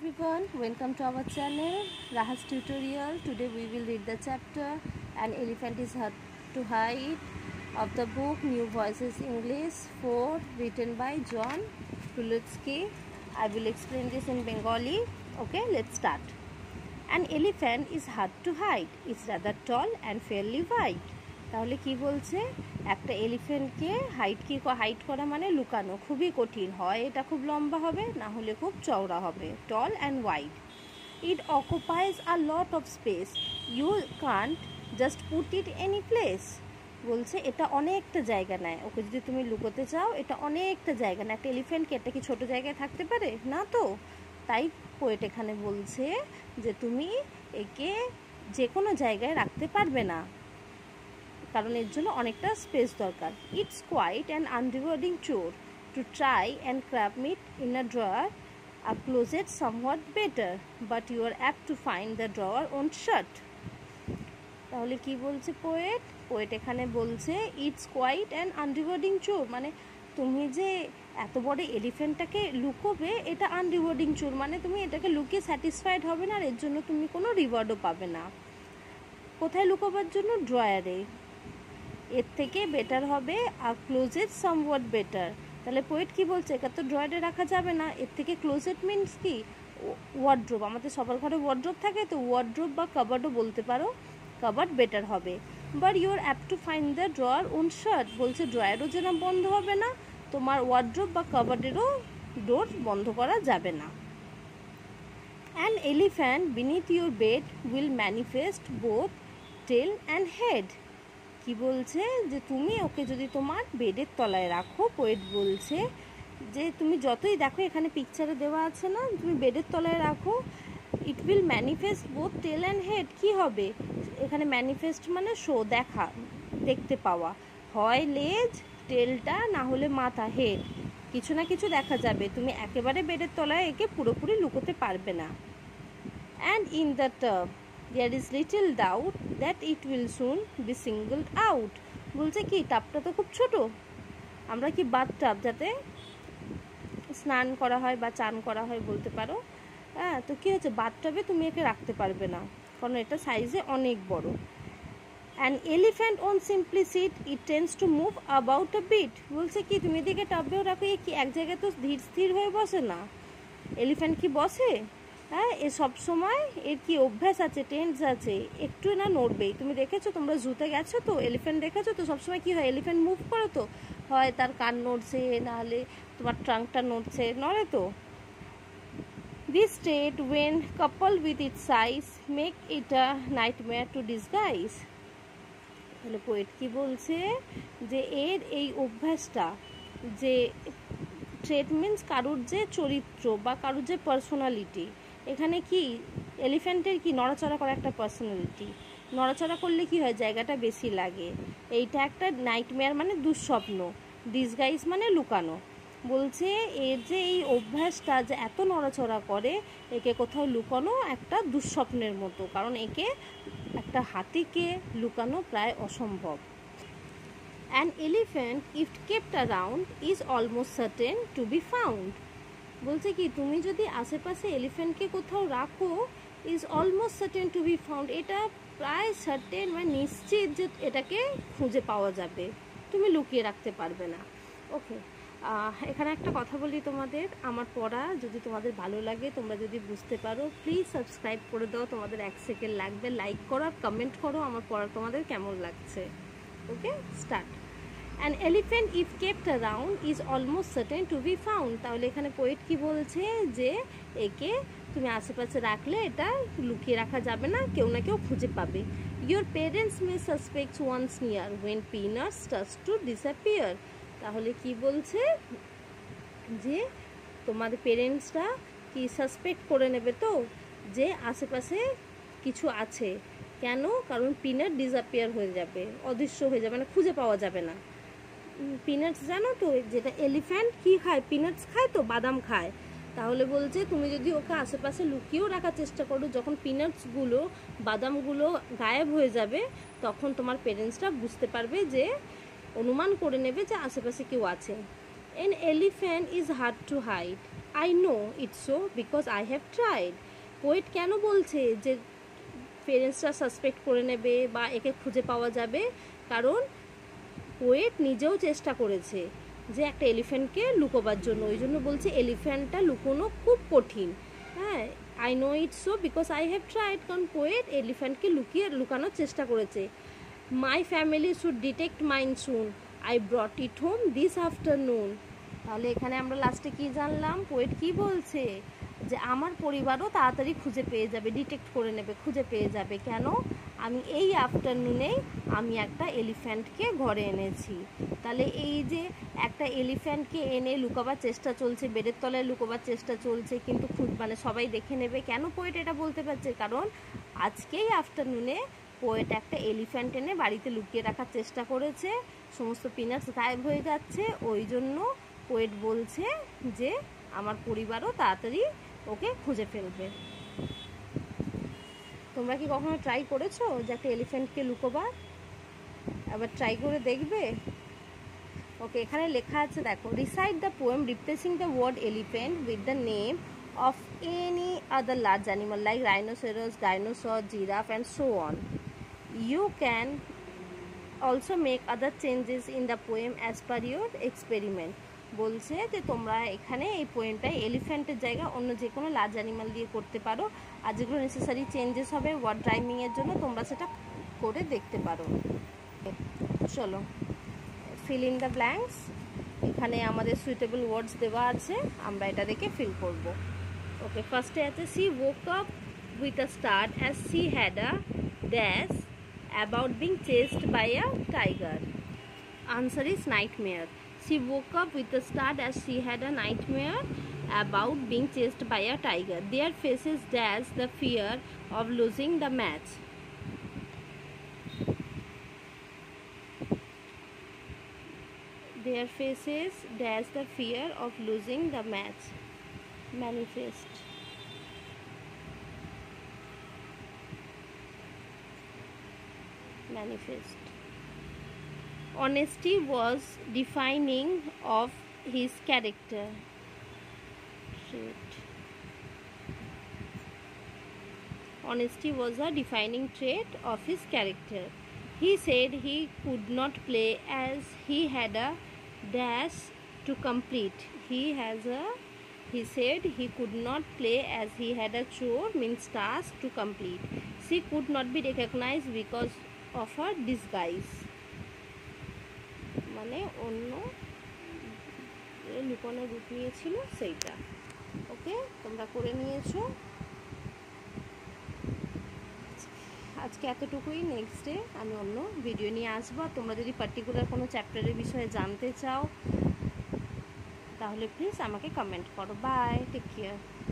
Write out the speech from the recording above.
everyone, welcome to our channel Raha's tutorial. Today we will read the chapter An Elephant is Hard to Hide of the book New Voices English 4 written by John Pulutsky. I will explain this in Bengali. Okay, let's start. An elephant is hard to hide. It's rather tall and fairly wide. তাহলে কি বলছে একটা এলিফ্যান্টকে height করা মানে লুকানো খুবই কঠিন হয় এটা খুব লম্বা হবে না হলে খুব চওড়া হবে tall and wide it occupies a lot of space you can't just put it any place বলছে এটা অনেকটা জায়গা নেয় ওকে যদি তুমি লুকোতে চাও এটা অনেকটা জায়গা নেয় একটা এলিফ্যান্টকে এটা কি ছোট জায়গায় থাকতে পারে না তো তাই পোয়েট এখানে বলছে যে তুমি একে যে কোনো জায়গায় রাখতে পারবে না কারণ এর জন্য অনেকটা স্পেস দরকার it's quite an unrewarding chore to try and cram it in a drawer a closet somewhat better but you are apt to find the drawer won't shut তাহলে কি বলছে পোয়েট এখানে বলছে ইটস কোয়াইট অ্যান আনরিওয়ার্ডিং চোর মানে তুমি যে এত বড় এলিফ্যান্টটাকে লুকোবে এটা আনরিওয়ার্ডিং চোর মানে তুমি এটাকে লুকিয়ে স্যাটিসফাইড হবে না আর এর জন্য তুমি কোনো রিওয়ার্ডও পাবে না কোথায় লুকোবার জন্য ড্রয়ারে এর থেকে বেটার হবে আর ক্লোজেট সামওয়াট বেটার তাহলে পোয়েট কি বলছে এটা তো ড্রয়ারে রাখা যাবে না এর থেকে ক্লোজেট মিনস কি ওয়ার্ড্রোব আমাদের সবার ঘরে ওয়ার্ড্রোব থাকে তো ওয়ার্ড্রোব বা কাবার্ডও বলতে পারো কাবার্ড বেটার হবে but you are apt to find the drawer won't shut বলছে ড্রয়ারও যেন বন্ধ হবে না তোমার ওয়ার্ড্রোব বা কাবার্ডেরও ডোর বন্ধ করা যাবে না an elephant beneath your bed will manifest both tail and head কি বলছে যে তুমি ওকে যদি তোমার বেডের তলায় রাখো পোয়েট বলছে যে তুমি যতই দেখো এখানে পিকচারে দেওয়া আছে না তুমি বেডের তলায় রাখো it will manifest both tail and head কি হবে এখানে ম্যানিফেস্ট মানে শো দেখতে পাওয়া হয় লেজ টেলটা না হলে মাথা হেড কিছু না কিছু দেখা যাবে তুমি একেবারে বেডের তলায় একে পুরোপুরি লুকোতে পারবে না and in the tub there is little doubt that it will soon be singled out বলছে কি টাবটা তো খুব ছোট আমরা কি বাথটাব যাতে স্নান করা হয় বা চান করা হয় বলতে পারো হ্যাঁ তো কি হচ্ছে বাথটাবে তুমি একে রাখতে পারবে না কারণ এটা সাইজে অনেক বড় an elephant on simply sit it tends to move about a bit বলছে কি তুমি এদিকে টাবেও রাখো কি এক জায়গায় তো ধীর স্থির হয়ে বসে না এলিফ্যান্ট কি বসে হ্যাঁ এ সব সময় এর কি অভ্যাস আছে টেন্স আছে একটু না নড়বেই তুমি দেখেছো তোমরা জুতে গেছো তো এলিফ্যান্ট দেখেছো তো সবসময় কি হয় এলিফ্যান্ট মুভ করো তো হয় তার কান নড়ছে নাহলে তোমার ট্রাঙ্কটা নড়ে তো this state when couple with its size make it a nightmare to disguise তাহলে পোয়েট কি বলছে যে এর এই অভ্যাসটা যে ট্রেট মিনস কারুর যে চরিত্র বা কারুর যে পার্সোনালিটি এখানে কি এলিফ্যান্টের কি নড়াচড়া করা একটা পার্সোনালিটি নড়াচড়া করলে কি হয় জায়গাটা বেশি লাগে এইটা একটা নাইটমেয়ার মানে দুঃস্বপ্ন ডিসগাইজ মানে লুকানো বলছে এর যে এই অভ্যাসটা যে এত নড়াচড়া করে একে কোথাও লুকানো একটা দুঃস্বপ্নের মতো কারণ একে একটা হাতিকে লুকানো প্রায় অসম্ভব An elephant, if kept around, is almost certain to be found. বলছে কি তুমি যদি আশেপাশে এলিফ্যান্টকে কোথাও রাখো is almost certain to be found এটা প্রায় সার্টেন মানে নিশ্চিত যে এটাকে খুঁজে পাওয়া যাবে তুমি লুকিয়ে রাখতে পারবে না ওকে এখানে একটা কথা বলি তোমাদের আমার পড়া যদি তোমাদের ভালো লাগে তোমরা যদি বুঝতে পারো প্লিজ সাবস্ক্রাইব করে দাও তোমাদের 1 সেকেন্ড লাগবে লাইক করো আর কমেন্ট করো আমার পড়া তোমাদের কেমন লাগছে okay start An elephant if kept around is almost certain to be found তাহলে এখানে পোয়েট কি বলছে যে একে তুমি আশেপাশে রাখলে এটা লুকিয়ে রাখা যাবে না কেউ না কেউ খুঁজে পাবে Your parents may suspect once near when peanuts starts to disappear তাহলে কি বলছে যে তোমাদের পেরেন্টসরা কি সাসপেক্ট করে নেবে তো যে আশেপাশে কিছু আছে কেন কারণ পিনাট ডিসঅ্যাপিয়ার হয়ে যাবে অদৃশ্য হয়ে যাবে মানে খুঁজে পাওয়া যাবে না পিনাটস জানো তো যেটা এলিফ্যান্ট কি খায় পিনাটস খায় তো বাদাম খায় তাহলে বলছে তুমি যদি ওকে আশেপাশে লুকিয়েও রাখার চেষ্টা করো যখন পিনাটসগুলো বাদামগুলো গায়েব হয়ে যাবে তখন তোমার পেরেন্টসরা বুঝতে পারবে যে অনুমান করে নেবে যে আশেপাশে কেউ আছে An elephant is hard to hide. I know it's so because I have tried. Poet কেন বলছে যে পেরেন্টসরা সাসপেক্ট করে নেবে বা একে খুঁজে পাওয়া যাবে? কারণ পোয়েট নিজেও চেষ্টা করেছে যে একটা এলিফ্যান্টকে লুকোবার জন্য, ওই জন্য বলছে এলিফ্যান্টটা লুকোনো খুব কঠিন। হ্যাঁ, I know it so because I have tried, কারণ পোয়েট এলিফ্যান্টকে লুকানোর চেষ্টা করেছে। My family should detect mine soon, I brought it home this afternoon. তাহলে এখানে আমরা লাস্টে কি জানলাম? পোয়েট কি বলছে যে আমার পরিবারও তাড়াতাড়ি খুঁজে পেয়ে যাবে, ডিটেক্ট করে নেবে, খুঁজে পেয়ে যাবে। কেন? আমি এই আফটারনুনেই আমি একটা এলিফ্যান্টকে ঘরে এনেছি। তাহলে এই যে একটা এলিফ্যান্টকে এনে লুকাবার চেষ্টা চলছে, বেডের তলায় লুকোবার চেষ্টা চলছে, কিন্তু মানে সবাই দেখে নেবে। কেন পোয়েট এটা বলতে পারছে? কারণ আজকেই আফটারনুনে পোয়েট একটা এলিফ্যান্ট এনে বাড়িতে লুকিয়ে রাখার চেষ্টা করেছে, সমস্ত পিনাটস গায়েব হয়ে যাচ্ছে, ওই জন্য পোয়েট বলছে যে আমার পরিবারও তাড়াতাড়ি ওকে খুঁজে ফেলবে। তোমরা কি কখনো ট্রাই করেছো যে একটা এলিফ্যান্টকে লুকোবার? আবার ট্রাই করে দেখবে। ওকে, এখানে লেখা আছে দেখো, recite the poem replacing the word elephant with the name of any other large animal like rhinoceros, dinosaur, giraffe and so on. You can also make other changes in the poem as per your experiment. বলছে যে তোমরা এখানে এই পোয়েমটায় এলিফ্যান্টের জায়গায় অন্য যে কোনো large animal দিয়ে করতে পারো, আর যেগুলো নেসেসারি চেঞ্জেস হবে ওয়ার্ড রাইমিংয়ের জন্য তোমরা সেটা করে দেখতে পারো। চলো, ফিল ইন দ্য ব্ল্যাঙ্কস। এখানে আমাদের সুইটেবল ওয়ার্ডস দেওয়া আছে, আমরা এটা দেখে ফিল করব। ওকে, ফার্স্টে আছে C woke up with a start as she had a dash about being chased by a tiger. Answer is nightmare. She woke up with a start as she had a nightmare about being chased by a tiger. Their faces dash the fear of losing the match. Their faces dash the fear of losing the match. Manifest. Manifest. Honesty was defining of his character trait. Honesty was a defining trait of his character. He said he could not play as he had a dash to complete. He said he could not play as he had a chore means task to complete. She could not be recognized because of her disguise. মানে অন্য লুকানো রূপ নিয়েছিল সেইটা। ওকে, তোমরা করে নিয়েছো। আজকে এতটুকুই। নেক্সট ডে আমি অন্য ভিডিও নিয়ে আসবো। তোমরা যদি পার্টিকুলার কোনো চ্যাপ্টারের বিষয়ে জানতে চাও তাহলে প্লিজ আমাকে কমেন্ট করো। Bye, take care.